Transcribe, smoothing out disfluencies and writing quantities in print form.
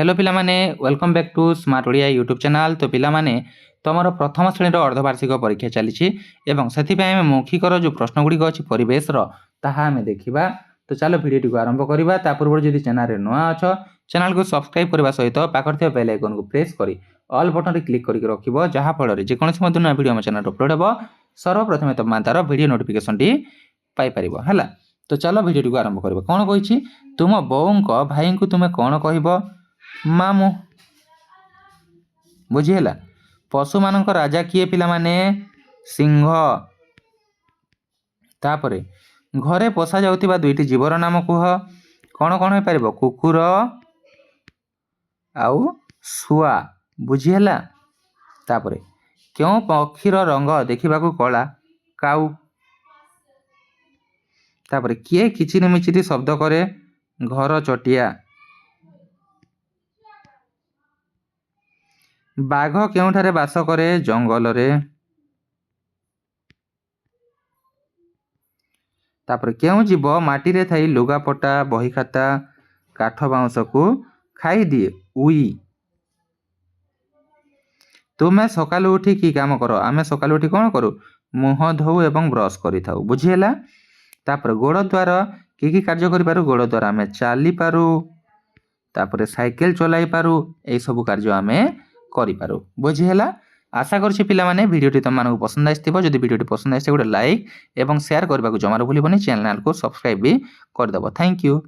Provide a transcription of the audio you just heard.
Hello पिलामाने welcome back to smart Odia YouTube channel. तो पिलामाने तुमर प्रथम श्रेणी अर्धवार्षिक परीक्षा चली आम मौखिकर जो प्रश्नगुड़िक अच्छी परिवेश ताहा आम देखा। तो चलो भिडियो आरंभ करवा। ता पूर्व जदि चैनल नुआ अछ चैनल को सब्सक्राइब करने सहित पाखर बेल आइकन को प्रेस कर ऑल बटन रे क्लिक करके रखिबो, जहाँ फल जेकोसी नुआ वीडियो आम चैनल अपलोड हो सर्वप्रथमे तुम तार वीडियो नोटिफिकेशन टी पाई परिबो हैला। तो चलो भिडियो आरंभ करबा। कौन कही तुम बोऊंक भाई को तुम कौन कहबो? मामू। बुझीला। पशु मान राजा किए पिला माने? सिंह। तापरे घरे पोषा जाउतिबा दुईटी जीवर नाम कुह। कौन कौन हो पारिबो? कुकुर आउ शुआ। बुझीला। तापरे क्यों पक्षीर रंग देखिबाकू कला? काऊ। तापरे किए किचिरी मिचिरी शब्द करे? घर चटिया। बाघ केउठारे बास करे? जंगल रे। तापर केउ जीव माटी रे थाई लुगापटा बही खाता काठ बाउंस को खाई दिए? उई। तुमे सकालू उठी की काम करो? आमे सकालू उठी कौन करू? मुह धोऊ एवं ब्रश करि थाऊ। बुझीला। तापर गोड़ द्वार की कार्य करि पारू? गोड़ द्वार आमे चाली पारू, तापर साइकेल चलाई पारू, ए सब कार्य आमे करि पारू। बुझीला। आशा करछि पिला माने वीडियोटी तुम मानकु पसंद आइथिबो। जदि वीडियोटी पसंद आइसे गोटे लाइक एवं शेयर करबा को जमारो भूलिबोनी। चैनल को सब्सक्राइब भी कर दबो। Thank you.